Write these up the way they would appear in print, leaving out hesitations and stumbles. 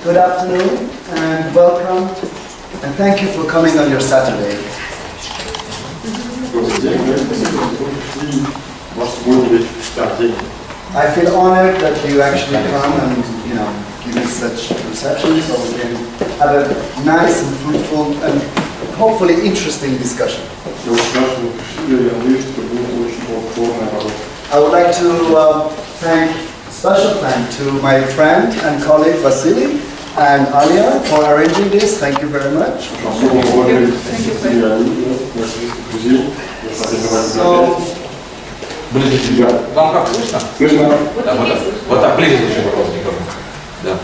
Good afternoon and welcome, and thank you for coming on your Saturday. I feel honored that you actually come and give me such reception, so we can have a nice and fruitful and hopefully interesting discussion. I would like to special thank to my friend and colleague Vasily and Alia for arranging this. Thank you very much. So, вам как слышно? Слышно. Да, вот так, ближе еще вопрос микрофон. Да.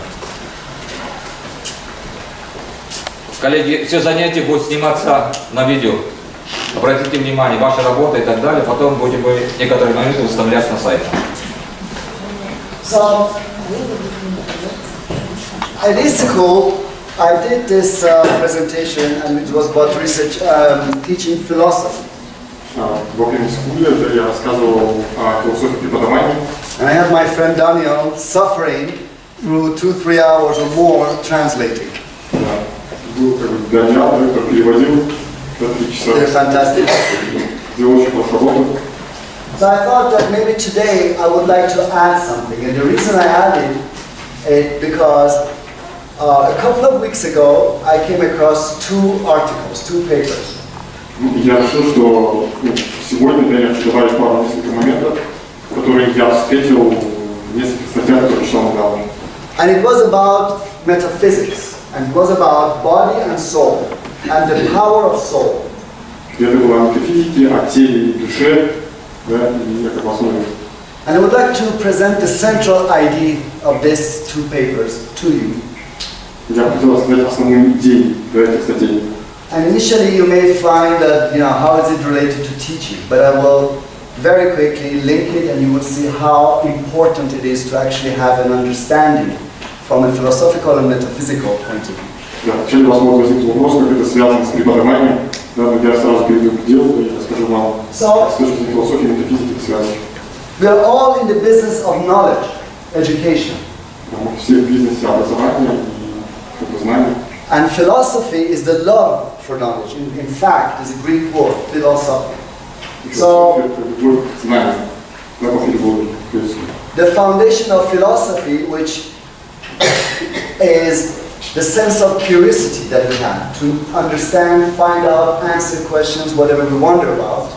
Коллеги, все занятия будут сниматься на видео. Обратите внимание, ваша работа и так далее. Потом будем некоторые моменты выставлять на сайте. So, at school, I did this presentation, and it was about research, teaching philosophy. Во время школы я рассказывал о философии преподавания. And I had my friend Daniel suffering through 2-3 hours or more translating. Был Даниэл, который переводил 3 часа. They're fantastic. Сделал очень хорошую работу. So I thought that maybe today I would like to add something, and the reason I added it because a couple of weeks ago I came across 2 articles, 2 papers. Я решил, что сегодня я хочу добавить несколько моментов, которые я встретил в нескольких статьях, которые читал недавно. And it was about metaphysics, and it was about body and soul, and the power of soul. Это было о метафизике, о теле и душе, да, и как основе. And I would like to present the central idea of these 2 papers to you. Я хотел рассказать основные идеи этих статей. And initially you may find that, how is it related to teaching? But I will very quickly link it, and you will see how important it is to actually have an understanding from a philosophical and metaphysical point of view. Да, вначале у вас может возникнуть вопрос, как это связано с преподаванием. Да, но я сразу перейду к делу и расскажу вам с точки зрения философии и метафизики это связано. We are all in the business of knowledge, education. Мы все в бизнесе образования и знания. And philosophy is the love for knowledge. In fact, it's a Greek word, philosophy. So, the foundation of philosophy, which is the sense of curiosity that we have to understand, find out, answer questions, whatever we wonder about.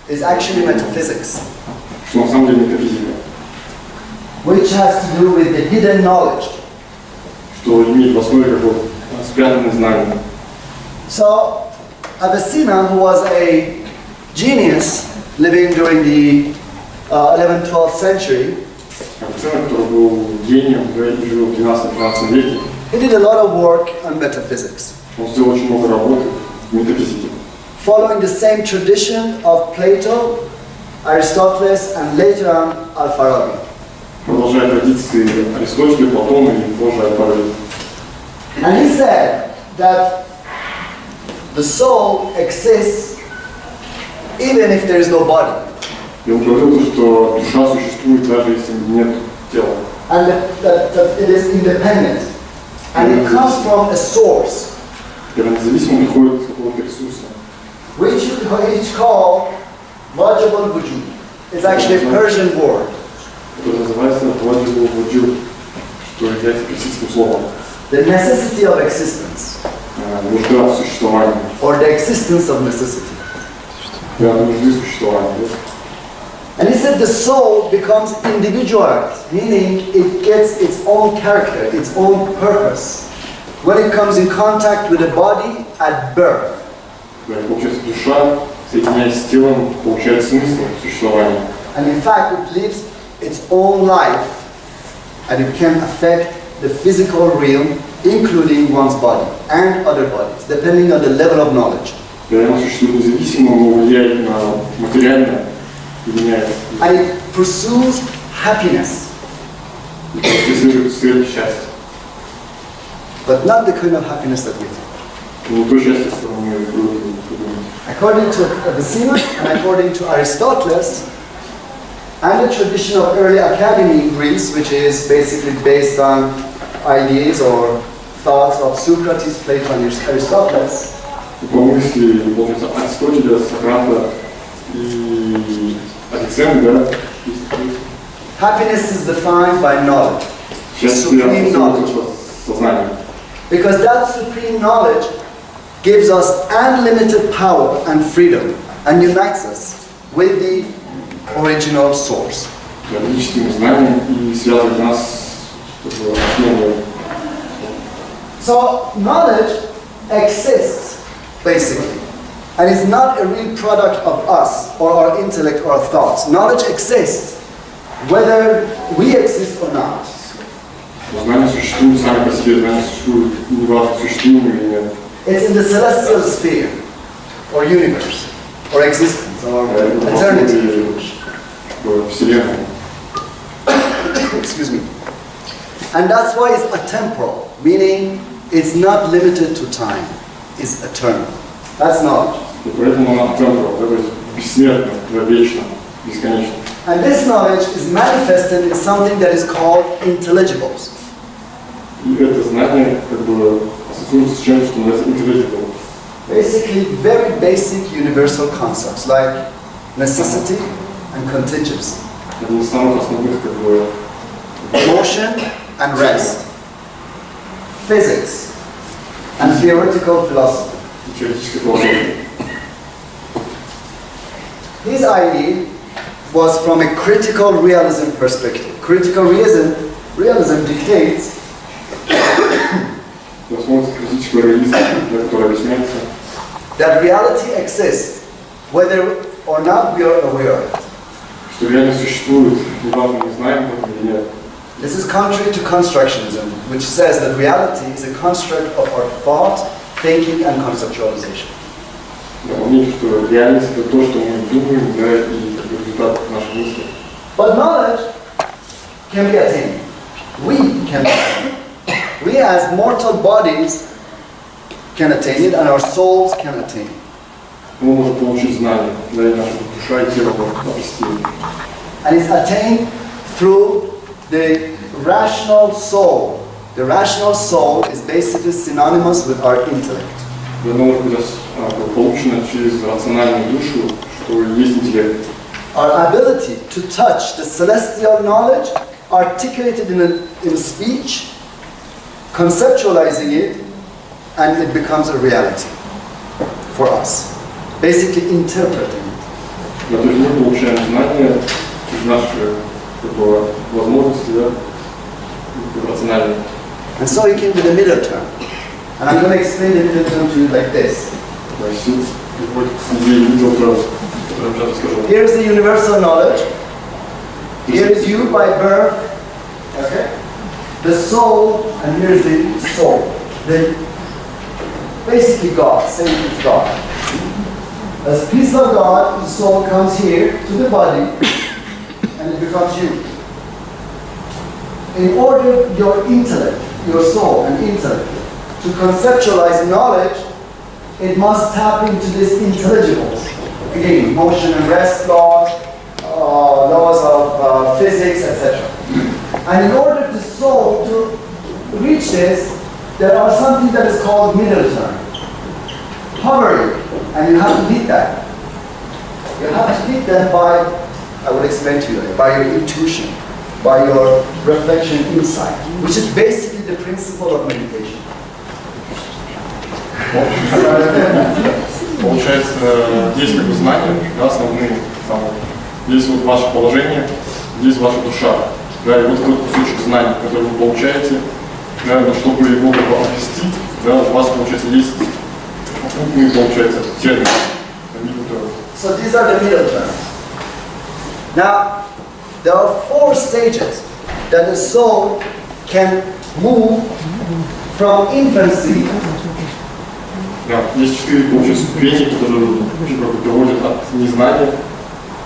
Is actually metaphysics. Which has to do with the hidden knowledge. So, Avicenna, who was a genius living during the 11th, 12th century, he did a lot of work on metaphysics. Following the same tradition of Plato, Aristotle, and later on Al-Farabi. Продолжая традиции Аристотеля, Платона и позже Аль-Фараби. And he said that the soul exists even if there is no body. И он говорил, что душа существует даже если нет тела. And that it is independent. And it comes from a source. И она независимо приходит из какого-то ресурса. Which is called wajibul wujud. It's actually a Persian word. Это называется wajibul wujud, что является персидским словом. The necessity of existence. Нужда в существовании. Or the existence of necessity. Да, нужды существования. And he said the soul becomes individualized, meaning it gets its own character, its own purpose, when it comes in contact with the body at birth. Да, получается, душа, соединяясь с телом, получает смысл существования. And in fact, it lives its own life, and it can affect the physical realm, including one's body and other bodies, depending on the level of knowledge. Да, она существует независимо, но влияет на материальное. And it pursues happiness. But not the kind of happiness that we think. According to Avicenna and according to Aristotle, And the tradition of early academy in Greece, which is basically based on ideas or thoughts of Socrates, Plato, and Aristotle. По мысли, получается, Аристотеля, Сократа и Авиценны, да? Happiness is defined by knowledge, supreme knowledge. Because that supreme knowledge gives us unlimited power and freedom and unites us with the original source. So knowledge exists basically, and it's not a real product of us or our intellect or our thoughts. Knowledge exists whether we exist or not. It's in the celestial sphere or universe or existence or eternity. Excuse me. And that's why it's atemporal, meaning it's not limited to time. It's eternal. That's knowledge. And this knowledge is manifested in something that is called intelligibles. Basically, very basic universal concepts like necessity and contingency, motion and rest, physics and theoretical philosophy. His idea was from a critical realism perspective. Critical realism dictates that reality exists whether or not we are aware of it. This is contrary to constructionism, which says that reality is a construct of our thought, thinking, and conceptualization. But knowledge can be attained. We can attain it. We as mortal bodies can attain it, and our souls can attain it. And it's attained through the rational soul. The rational soul is basically synonymous with our intellect. Our ability to touch the celestial knowledge, articulated in speech, conceptualizing it, and it becomes a reality for us. Basically interpreting it. And so he came to the middle term. And I'm going to explain the middle term to you like this. Here's the universal knowledge. Here is you by birth. Okay? The soul, and here's the soul. Basically God, saying it's God. As a piece of God, the soul comes here to the body, and it becomes you. In order your intellect, your soul and intellect, to conceptualize knowledge, it must tap into this intelligibles. Again, motion and rest laws, laws of physics, etc. And in order the soul to reach this, there are something that is called middle term. Hovering, and you have to hit that. You have to hit that by, I will explain to you, by your intuition, by your reflection insight, which is basically the principle of meditation. Получается, есть как бы знания, да, основные, самые. Здесь вот ваше положение, здесь ваша душа. Да, и вот этот кусочек знаний, который вы получаете, да, чтобы его обвести, да, у вас, получается, есть крупные, получается, термины. So these are the middle terms. Now, there are 4 stages that the soul can move from infancy. Да, есть 4, получается, ступени, которые доводят от незнания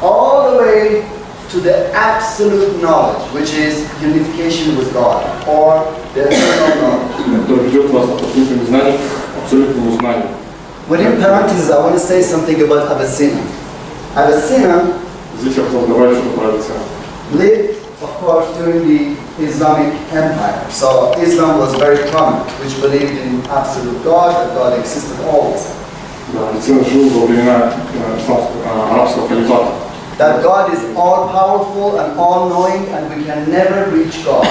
all the way to the absolute knowledge, which is unification with God, or the eternal knowledge. Который ведет вас от абсолютного незнания к абсолютному знанию. Within parentheses, I want to say something about Avicenna. Avicenna Здесь я хотел добавить, что про Авиценну. lived, of course, during the Islamic Empire. So Islam was very prominent, which believed in absolute God, that God existed always. That God is all-powerful and all-knowing, and we can never reach God.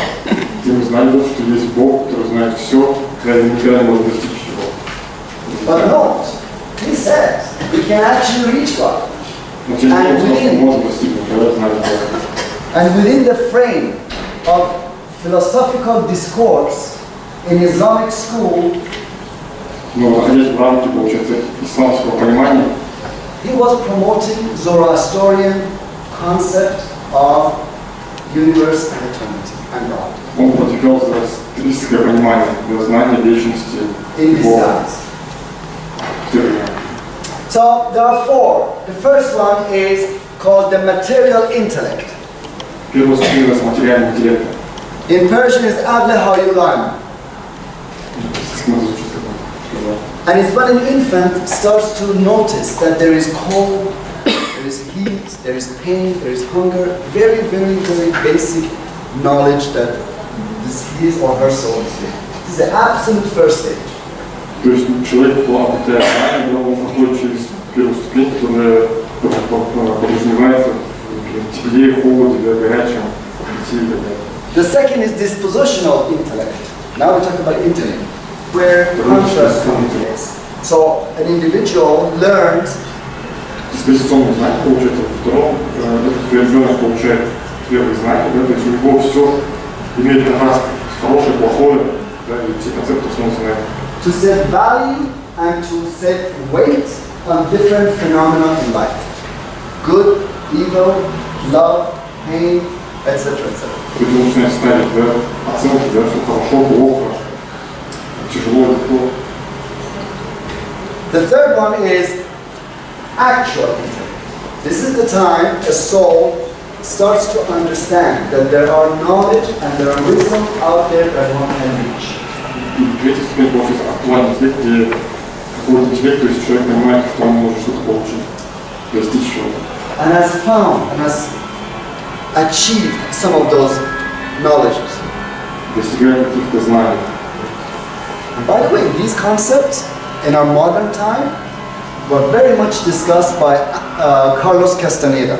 But no, he says we can actually reach God. And within the frame of philosophical discourse in Islamic school, he was promoting Zoroastrian concept of universe and eternity and God. In disguise. So there are four. The first one is called the material intellect. In Persian it's AlmaU. And it's when an infant starts to notice that there is cold, there is heat, there is pain, there is hunger. Very, very, very basic knowledge that his or her soul is living. This is the absolute first stage. То есть человек обретает знания, когда он проходит через первую ступень, которая подразумевается в тепле, холоде, горячем, и так далее. The second is dispositional intellect. Now we talk about intellect, where contrast comes in. So an individual learns. Диспозиционное знание получается во втором, этот ребенок получает первые знания, да, то есть у него все имеет контраст, хорошее, плохое, да, и все концепты основываются на этом. To set value and to set weight on different phenomena in life. Good, evil, love, pain, etc. etc. Ты начинаешь ставить, да, оценки, да, что хорошо, плохо, тяжело, легко. The third one is actual intellect. This is the time a soul starts to understand that there are knowledge and there are wisdom out there that one can reach. И третий ступень получается актуальный интеллект, где какой-то интеллект, то есть человек понимает, что он может что-то получить, достичь чего-то. And has found and has achieved some of those knowledges. Достигает каких-то знаний. And by the way, these concepts in our modern time were very much discussed by Carlos Castaneda.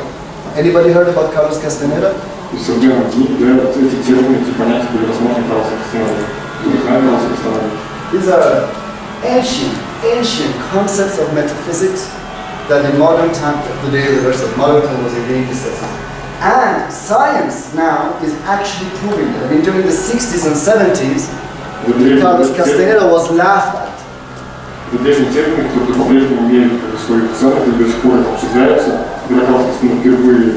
Anybody heard about Carlos Castaneda? И в современном мире, да, эти термины, эти понятия были рассмотрены Карлосом Кастанедой. These are ancient concepts of metaphysics that in modern time, today the verse of modern time was again discussed. And science now is actually proving it. I mean, during the 60s and 70s, Carlos Castaneda was laughed at. Это древние термины, которые по-прежнему имеют свою цену, и до сих пор обсуждаются. Когда Карлос Кастанеда впервые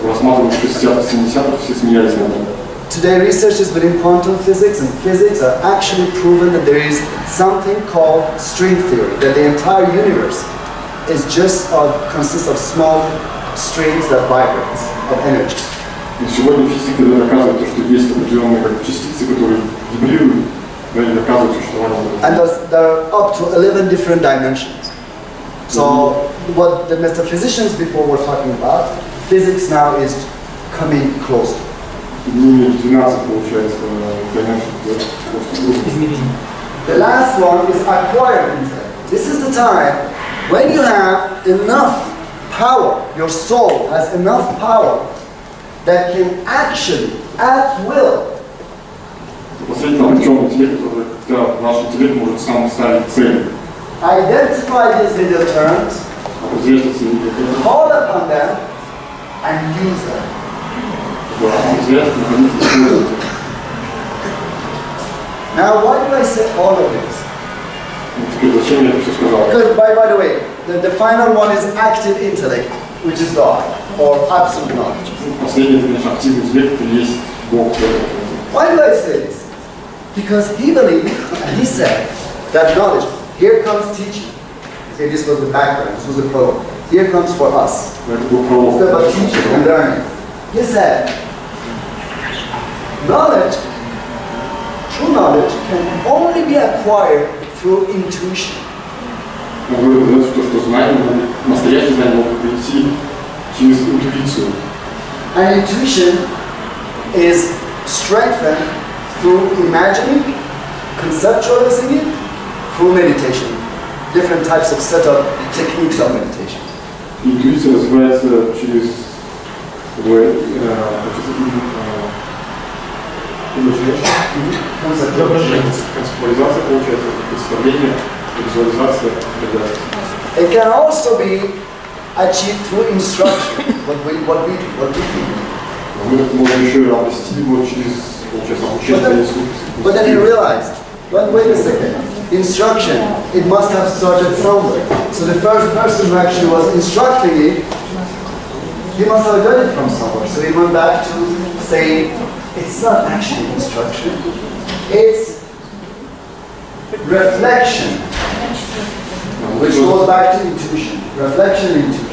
рассматривал в 60-х, 70-х, все смеялись над этим. Today, researchers within quantum physics and physics are actually proven that there is something called string theory, that the entire universe is consists of small strings that vibrate of energy. И сегодня физика доказывает, что есть определенные частицы, которые вибрируют, да, и доказывают существование. And there are up to 11 different dimensions. So, what the metaphysicians before were talking about, physics now is coming close to. The last one is acquired intellect. This is the time when you have enough power, your soul has enough power that can actually, at will, identify these little terms, call upon them, and use them. Now, why do I say all of this? Because, by the way, the final one is active intellect, which is God, or absolute knowledge. Why do I say this? Because he believed, and he said, that knowledge, here comes teaching. Okay, this was the background, this was the prologue. Here comes for us. It's about teaching and learning. He said, knowledge, true knowledge, can only be acquired through intuition. And intuition is strengthened through imagining, conceptualizing it, through meditation. Different types of setup techniques of meditation. Интуиция развивается через концептуализация, получается, представление, визуализация и так далее. It can also be achieved through instruction, what we think. Мы можем еще и обрести его через, получается, обучение. But then he realized, wait a second, instruction, it must have started somewhere. So the first person who actually was instructing it, he must have got it from somewhere. So he went back to saying, it's not actually instruction, it's reflection, which goes back to intuition. Reflection and intuition.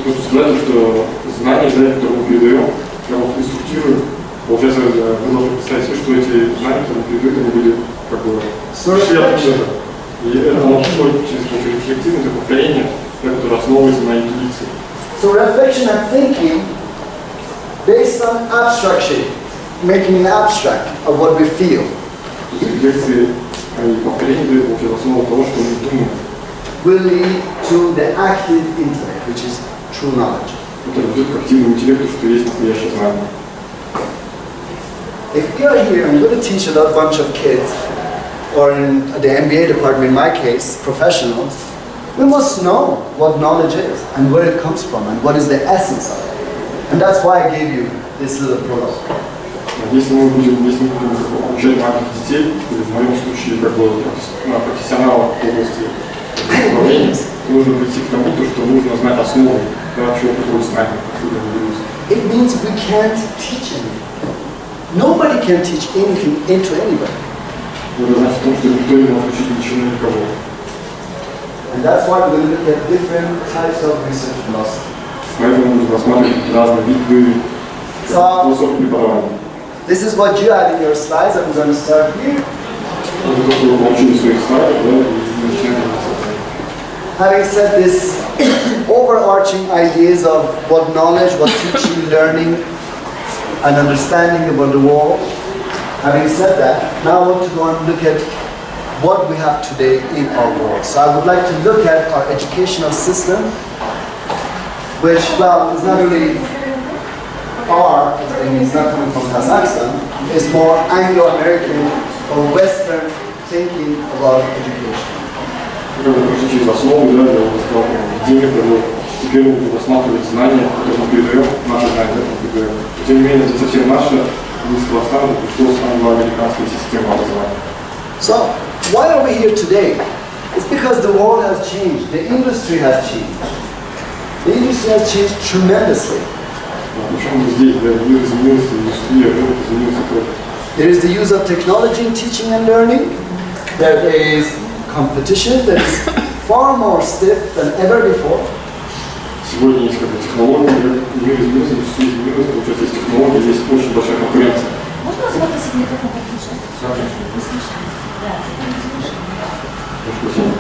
Можно сказать, что знания, которые мы передаем, когда мы инструктируем, получается, вы должны представить себе, что эти знания, которые мы передаем, они были как бы сверху. И это должно быть через рефлективное повторение, которое основывается на интуиции. So reflection and thinking based on abstraction, making an abstract of what we feel. Лекции и повторение дают, получается, основу того, что мы думаем. Will lead to the active intellect, which is true knowledge. Это ведет к активному интеллекту, что есть настоящее знание. If you are here and you're going to teach a bunch of kids, or in the MBA department, in my case, professionals, we must know what knowledge is and where it comes from and what is the essence of it. And that's why I gave you this little prologue. Если мы будем обучать маленьких детей, или в моем случае как бы профессионалов в области управления, нужно прийти к тому, что нужно знать основы, чего приходит знание. It means we can't teach anything. Nobody can teach anything into anybody. Это значит, что никто не может учить ничего никого. And that's why we're going to look at different types of research philosophy. Поэтому нужно рассматривать разные виды философии преподавания. This is what you had in your slides. I'm going to start here. Это то, что вы получили в своих слайдах, да, и начинаем. Having said this, overarching ideas of what knowledge, what teaching, learning, and understanding about the world. Having said that, now I want to go and look at what we have today in our world. So I would like to look at our educational system, which, well, is not really I mean, it's not coming from Kazakhstan, it's more Anglo-American or Western thinking about education. Когда мы прошли через основу, да, я уже сказал, введение, теперь мы будем рассматривать знания, которые мы передаем, наши знания, которые мы передаем. Тем не менее, это совсем наше, мы с Казахстана пришло с англо-американской системы образования. So, why are we here today? It's because the world has changed, the industry has changed. The industry has changed tremendously. Почему мы здесь, да, мир изменился, индустрия, рынок изменился тоже. There is the use of technology in teaching and learning. There is competition that is far more stiff than ever before. Сегодня есть как бы технологии, мир изменился, индустрия изменилась, получается, есть технологии, есть очень большая конкуренция. Можно вас попросить микрофон подключить? Не слышно.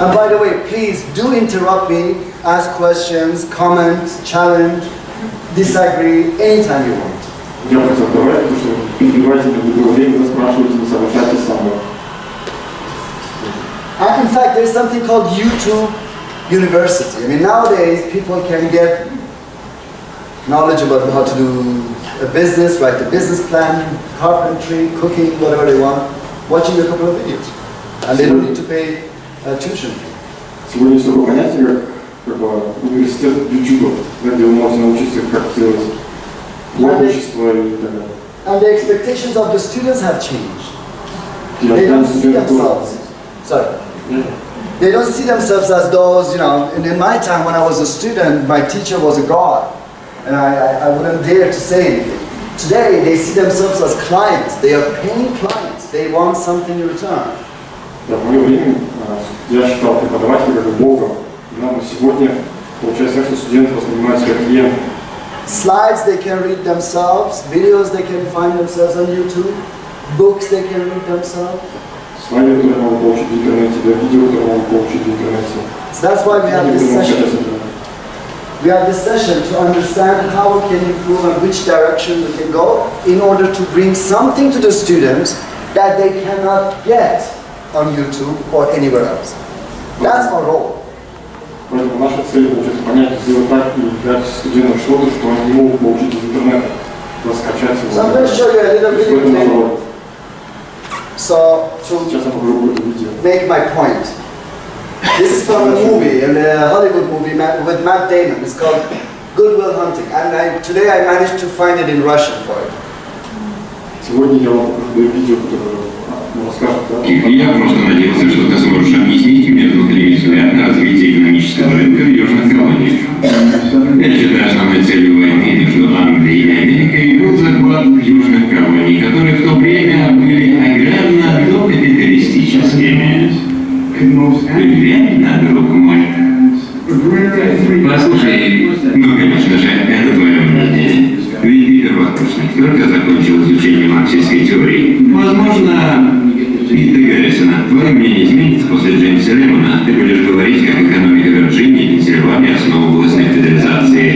And by the way, please do interrupt me, ask questions, comment, challenge, disagree, anytime you want. Я хотел давать, потому что перебивайте на любое время, вы спрашиваете, не соглашайтесь со мной. And in fact, there's something called YouTube University. I mean, nowadays people can get knowledge about how to do a business, write a business plan, carpentry, cooking, whatever they want, watching a couple of videos. And they don't need to pay tuition fee. Сегодня есть такое понятие, как университет YouTube, где вы можете научиться, как делать творчество и так далее. And the expectations of the students have changed. They don't see themselves. Sorry. They don't see themselves as those, you know, in my time when I was a student, my teacher was a god. And I wouldn't dare to say anything. Today, they see themselves as clients. They are paying clients. They want something in return. Да, в мое время я считал преподавателя как богом. Но сегодня получается так, что студенты воспринимаются как клиенты. Slides they can read themselves, videos they can find themselves on YouTube, books they can read themselves. Слайды, которые могут получить в интернете, да, видео, которые могут получить в интернете. So that's why we have this session. We have this session to understand how we can improve and which direction we can go in order to bring something to the students that they cannot get on YouTube or anywhere else. That's our role. Поэтому наша цель получается понять, сделать так и дать студентам что-то, что они не могут получить из интернета, раскачать его. So I'm going to show you a little video. So to make my point, this is from a movie, a Hollywood movie with Matt Damon. It's called Good Will Hunting, and today I managed to find it in Russian for it. Сегодня я вам покажу видео, которое расскажет. Я просто надеялся, что ты сможешь объяснить мне внутренний взгляд на развитие экономического рынка в южных колониях. Я считаю, основной целью войны между Англией и Америкой был захват южных колоний, которые в то время были аграрно-докапиталистическими. Верно, друг мой. Послушай, ну, конечно же, это твое мнение. Ведь ты первокурсник, только закончил изучение марксистской теории. Возможно, и ты, Гаррисона, твое мнение изменится после Джеймса Лемона. Ты будешь говорить, как экономика Вирджинии и Пенсильвании основывалась на федерализации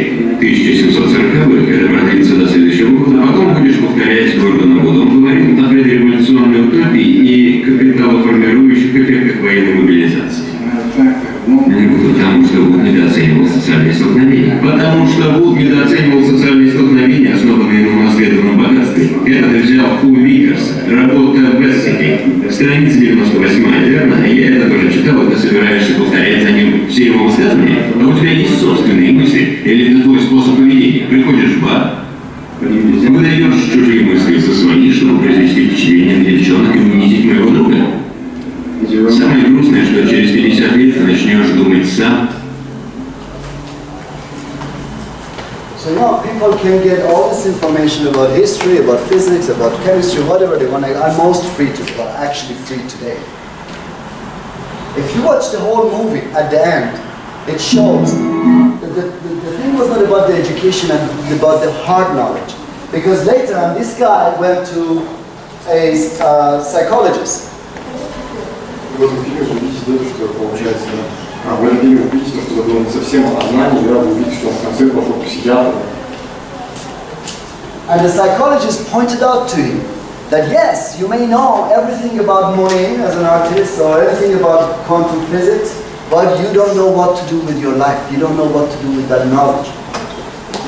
1740-х. Это продлится до следующего года. Потом будешь повторять Гордона Вуда. Он говорил о предреволюционной утопии и капиталоформирующих эффектах военной мобилизации. Потому что Вуд недооценивал социальные столкновения. Потому что Вуд недооценивал социальные столкновения, основанные на унаследованном богатстве. Это ты взял у Викерса, работа в Вестсити, страница 98, верно? Я это тоже читал, и ты собираешься повторять за ним все его высказывания? А у тебя есть собственные мысли? Или это твой способ поведения? Приходишь в бар, выдаешь чужие мысли за свои, чтобы произвести впечатление на девчонок и унизить моего друга? Самое грустное, что через 50 лет ты начнешь думать сам. So people can get all this information about history, about physics, about chemistry, whatever they want. I'm most free to, but actually free today. If you watch the whole movie, at the end, it shows that the thing was not about the education and about the hard knowledge. Because later on, this guy went to a psychologist. В этом фильме вы видите, что получается, в этом фильме вы видите, что это было не совсем о знании, да, вы видите, что он в конце пошел к психиатру. And the psychologist pointed out to him that yes, you may know everything about Monet as an artist or everything about quantum physics, but you don't know what to do with your life. You don't know what to do with that knowledge.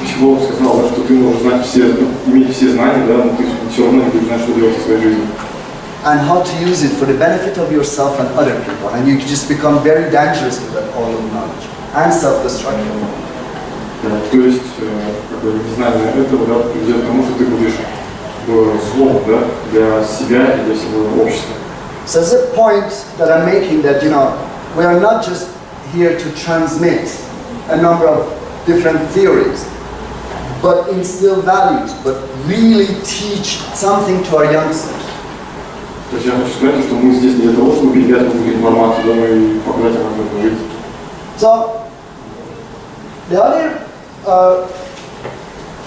Психолог сказал, да, что ты можешь знать все, иметь все знания, да, но ты все равно не будешь знать, что делать со своей жизнью. And how to use it for the benefit of yourself and other people. And you can just become very dangerous with that all of knowledge and self-destructive. Да, то есть, незнание этого, да, приведет к тому, что ты будешь злом, да, для себя и для всего общества. So the point that I'm making that, we are not just here to transmit a number of different theories, but instill values, but really teach something to our youngsters. То есть я хочу сказать, что мы здесь не для того, чтобы передать какую-то информацию, да, и показать, как нужно жить. So, the other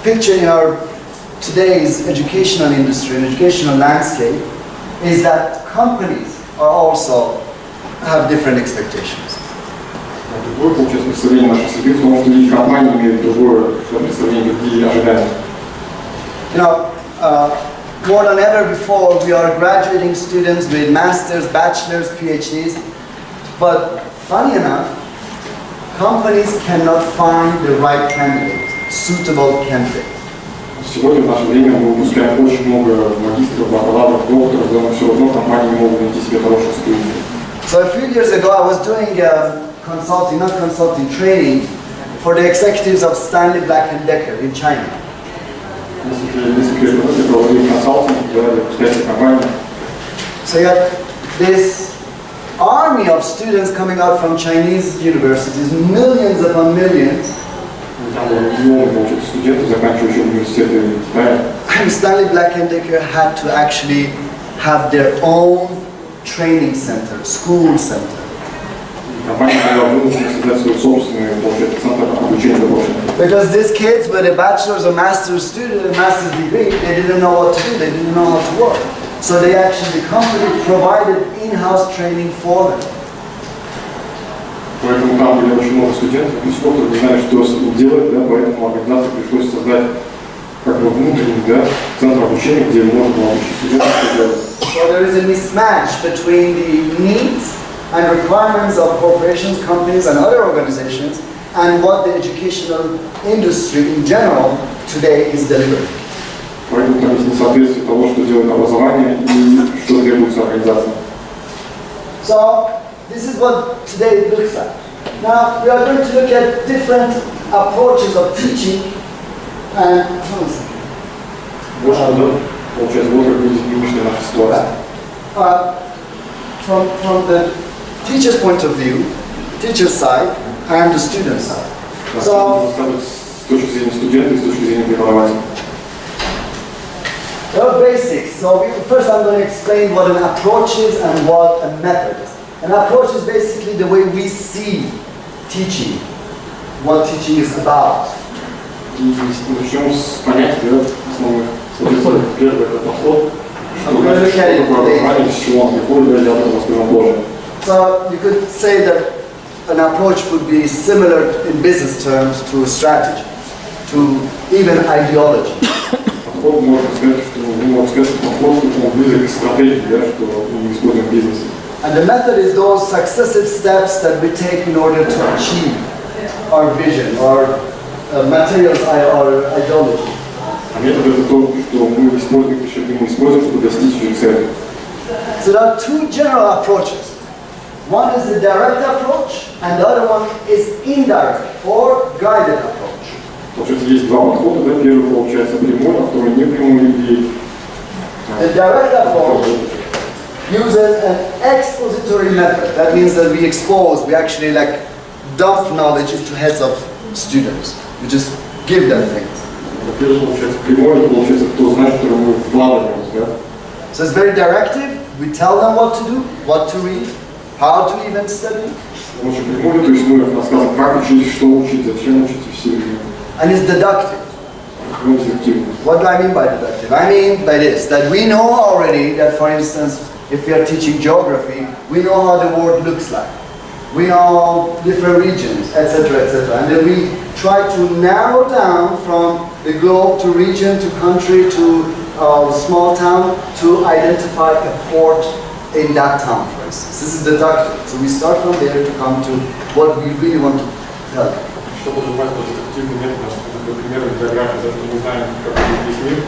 picture in our today's educational industry and educational landscape is that companies are also have different expectations. Другое, получается, представление нашей среды, потому что и компании имеют другое представление, другие ожидания. More than ever before, we are graduating students with masters, bachelors, PhDs. But funny enough, companies cannot find the right candidate, suitable candidate. Сегодня в наше время мы выпускаем очень много магистров, бакалавров, докторов, но все равно компании не могут найти себе хороших студентов. So a few years ago, I was doing training for the executives of Stanley Black & Decker in China. So you had this army of students coming out from Chinese universities, millions upon millions. And Stanley Black & Decker had to actually have their own training center, school center. Because these kids with a bachelor's or master's degree, they didn't know what to do, they didn't know how to work. So they actually, the company provided in-house training for them. Поэтому там были очень много студентов, которые не знали, что с этим делать, да, поэтому организации пришлось создать как бы внутренний, да, центр обучения, где можно было обучить студентов, что делать. So there is a mismatch between the needs and requirements of corporations, companies and other organizations and what the educational industry in general today is delivering. Поэтому там есть несоответствие того, что делает образование и что требуется организации. So this is what today looks like. Now we are going to look at different approaches of teaching and Вот что, да, получается, вот как будет нынешняя наша ситуация. From the teacher's point of view, teacher's side and the student's side. So С точки зрения студента и с точки зрения преподавателя. there are basics. So first I'm going to explain what an approach is and what a method is. An approach is basically the way we see teaching, what teaching is about. И начнем с понятия, да, основных. Соответственно, первый это подход, что значит, что такое образование, с чего он приходит, да, я об этом расскажу позже. So you could say that an approach would be similar in business terms to a strategy, to even ideology. Подход, можно сказать, что подход близок к стратегии, да, что мы используем в бизнесе. And the method is those successive steps that we take in order to achieve our vision, our materials, our ideology. А метод это то, что мы используем, чтобы достичь ее цели. So there are two general approaches. One is the direct approach, and the other one is indirect or guided approach. Получается, есть два подхода, да, первый получается прямой, а второй непрямой и The direct approach uses an expository method. That means that we expose, we actually like dump knowledge into heads of students. We just give them things. Первый получается прямой, это получается то знание, которое мы вкладываем, да. So it's very directive. We tell them what to do, what to read, how to even study. Очень прямой, то есть мы рассказываем, как учить, что учить, зачем учить и все. And it's deductive. What do I mean by deductive? I mean by this, that we know already that, for instance, if we are teaching geography, we know how the world looks like. We know different regions, etc., etc. And then we try to narrow down from the globe to region, to country, to small town, to identify a port in that town, for instance. This is deductive. So we start from there to come to what we really want to tell. Что подразумевает под дедуктивным методом? Например, география, за что мы знаем, как весь мир,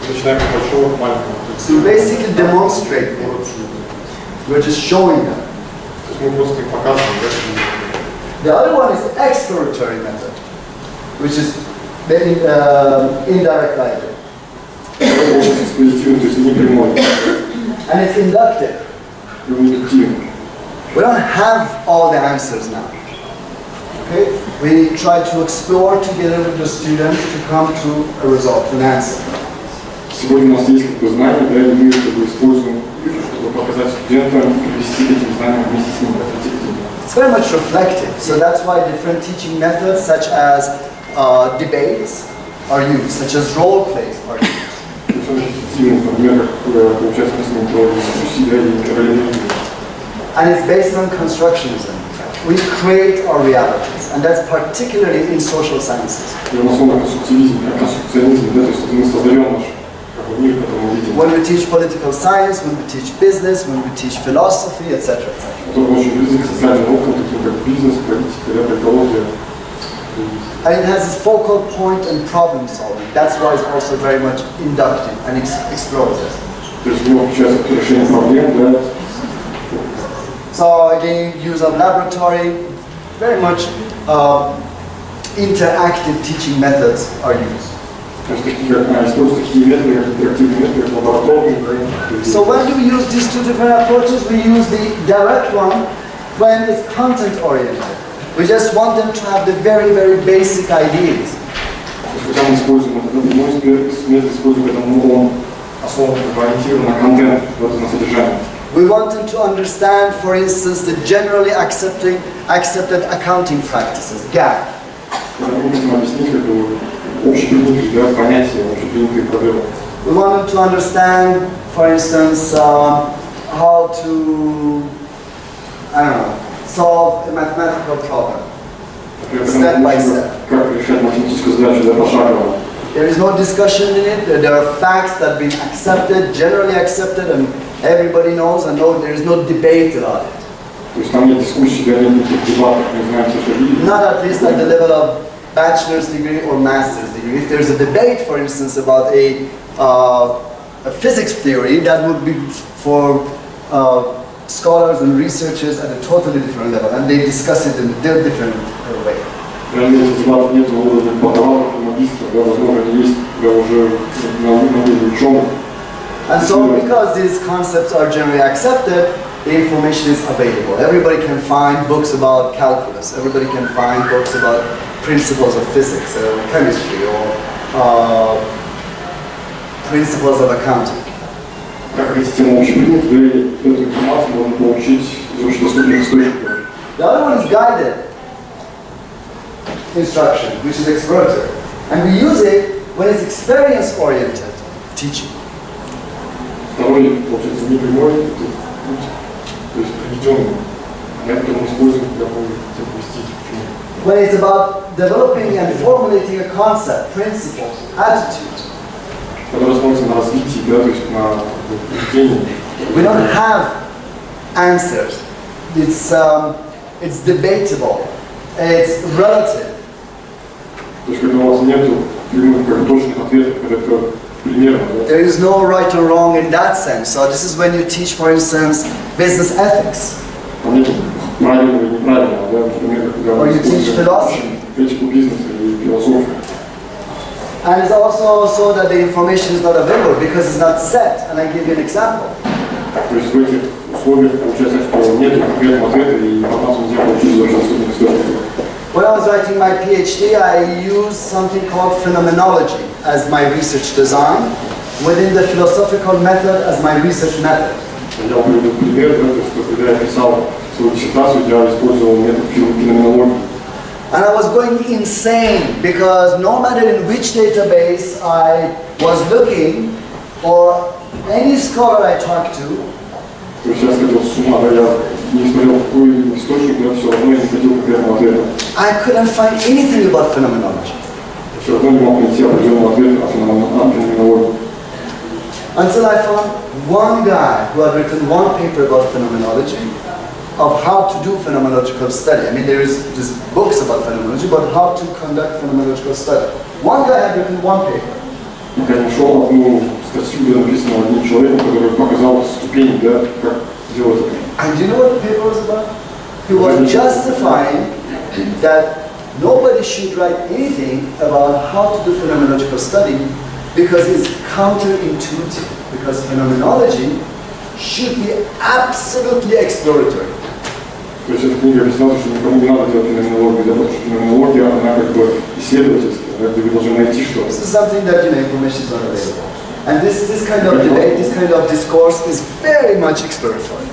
мы начинаем с большого к маленькому. So basically demonstrate things. We're just showing them. То есть мы просто их показываем, да? The other one is exploratory method, which is very indirect guided. Экспозитивный, то есть не прямой. And it's inductive. Индуктивный. We don't have all the answers now. Okay? We try to explore together with the student to come to a result, an answer. Сегодня у нас есть как бы знания, да, и мы как бы используем, чтобы показать студентам, привести к этим знаниям вместе с ними, отойти к этим. It's very much reflective, so that's why different teaching methods such as debates are used, such as role plays are used. Например, как получается, мы с ними проводим дискуссии, да, и ролевые игры. And it's based on constructionism. We create our realities, and that's particularly in social sciences. И у нас много конструктивизма, конструкционизма, да, то есть мы создаем наш мир, который мы видим. When we teach political science, when we teach business, when we teach philosophy, etc., etc. Который очень близок к социальным наукам, таким как бизнес, политика, да, экология. And it has its focal point and problem solving. That's why it's also very much inductive and explorative. То есть в него включается решение проблем, да. So again, use of laboratory, very much interactive teaching methods are used. То есть такие как используют такие методы, как интерактивные методы, как лабораторные. So when do we use these two different approaches? We use the direct one when it's content oriented. We just want them to have the very, very basic ideas. Когда мы используем этот метод, используем это, он основан, ориентирован на контент, на содержание. We want them to understand, for instance, the generally accepted accounting practices, GAAP. Мы хотим объяснить как бы общепринятые понятия, общепринятые правила. We want them to understand, for instance, how to, I don't know, solve a mathematical problem. Например, Step by step. как решать математическую задачу, да, пошагово. There is no discussion in it. There are facts that have been accepted, generally accepted, and everybody knows, and no, there is no debate about it. То есть там нет дискуссий, да, нет никаких дебатов, мы знаем все, что видим. Not at least at the level of bachelor's degree or master's degree. If there's a debate, for instance, about a physics theory, that would be for scholars and researchers at a totally different level, and they discuss it in a different way. Реально дебатов нет на уровне бакалавров и магистров, да, возможно, они есть, да, уже на уровне ученых. And so, because these concepts are generally accepted, the information is available. Everybody can find books about calculus. Everybody can find books about principles of physics, or chemistry, or principles of accounting. Как эти темы общеприняты, да, и эту информацию можно получить из очень доступных источников. The other one is guided instruction, which is exploratory. And we use it when it's experience-oriented teaching. Второй, получается, непрямой, то есть приведенный. Это мы используем для вести. When it's about developing and formulating a concept, principle, attitude. Который смотрится на развитие, да, то есть на поведение. We don't have answers. It's debatable. It's relative. То есть когда у вас нету точных ответов, когда это примерно, да? There is no right or wrong in that sense. So this is when you teach, for instance, business ethics. Там нету правильного и неправильного, да, например, когда Or you teach philosophy. этику бизнеса и философию. And it's also so that the information is not available because it's not set. And I give you an example. То есть в этих условиях получается, что нет конкретного ответа и информацию нельзя получить из очень особенных источников. When I was writing my PhD, I used something called phenomenology as my research design, within the philosophical method as my research method. Я приведу пример, да, то есть, что когда я писал свою диссертацию, я использовал метод феноменологии. And I was going insane because no matter in which database I was looking or any scholar I talked to, То есть я сходил с ума, да, я не смотрел какой источник, но все равно я не находил конкретного ответа. I couldn't find anything about phenomenology. Все равно не мог найти определенного ответа о феноменологии. Until I found one guy who had written one paper about phenomenology, of how to do phenomenological study. I mean, there is books about phenomenology, but how to conduct phenomenological study. One guy had written one paper. Пока не нашел одну статью, где написано одним человеком, который показал ступень, да, как делать это. And do you know what the paper was about? He was justifying that nobody should write anything about how to do phenomenological study because it's counterintuitive. Because phenomenology should be absolutely exploratory. То есть эта книга объясняла, что никому не надо делать феноменологию, да, потому что феноменология, она как бы исследовательская, да, где вы должны найти что-то. This is something that, information is not available. And this kind of debate, this kind of discourse is very much exploratory.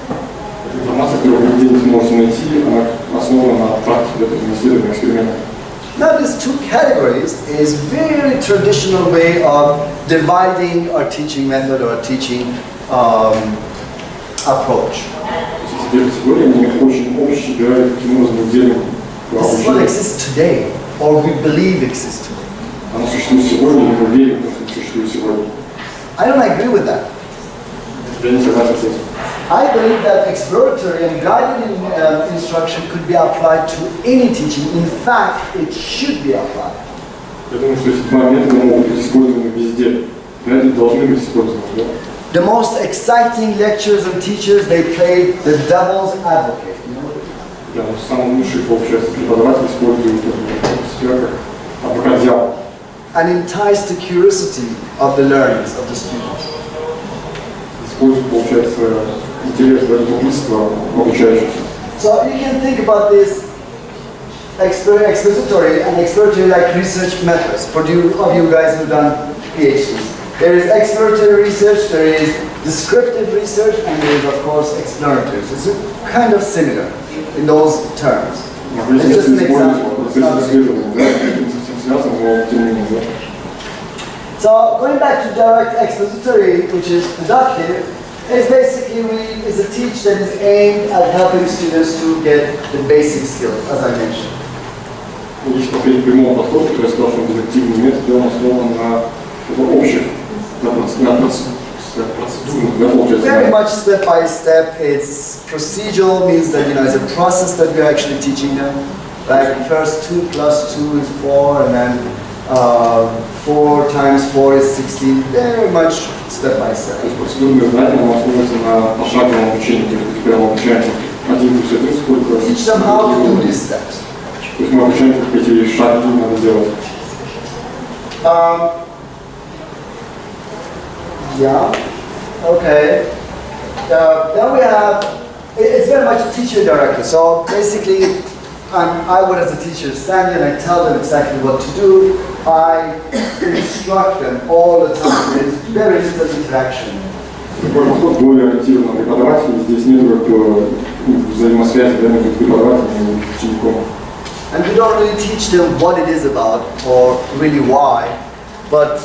Информация, которую вы нигде не сможете найти, она основана на практике, на исследовании, экспериментах. Now these two categories is very traditional way of dividing our teaching method or teaching approach. Эти категории, они очень общие, да, и таким образом делим. This is what exists today, or we believe exists today. Оно существует сегодня, и мы верим, что существует сегодня. I don't agree with that. Я не согласен с этим. I believe that exploratory and guided instruction could be applied to any teaching. In fact, it should be applied. Я думаю, что эти два метода могут быть использованы везде. Да, они должны быть использованы, да? The most exciting lectures and teachers, they play the devil's advocate. Да, но самый лучший, получается, преподаватель использует себя как адвокат дьявола. And entice the curiosity of the learners, of the students. Использует, получается, интерес, да, любопытство обучающихся. So you can think about this expository and exploratory like research methods. For you of you guys who've done PhDs, there is exploratory research, there is descriptive research, and there is of course exploratory. It's kind of similar in those terms. It's just an example. So going back to direct expository, which is deductive, It's basically is a teach that is aimed at helping students to get the basic skills, as I mentioned. Есть такой прямой подход, который я сказал, что дидактивный метод, он основан на общих, на процедурных, Very much step by step. It's procedural, means that it's a process that we're actually teaching them. Like first 2 + 2 is 4, and then 4 × 4 is 16. Very much step by step. То есть процедурные знания основываются на пошаговом обучении, то есть прямо обучаем 1 + 1 сколько. Teach them how to do these steps. То есть мы обучаем, как эти шаги надо делать. Yeah. Okay. Then we have. It's very much teacher directed. So basically, I would, as a teacher, stand here and I tell them exactly what to do. I instruct them all the time. There's very little interaction. Такой подход более ориентирован на преподавателей. Здесь нет взаимосвязи между преподавателем и учеником. And we don't really teach them what it is about or really why, but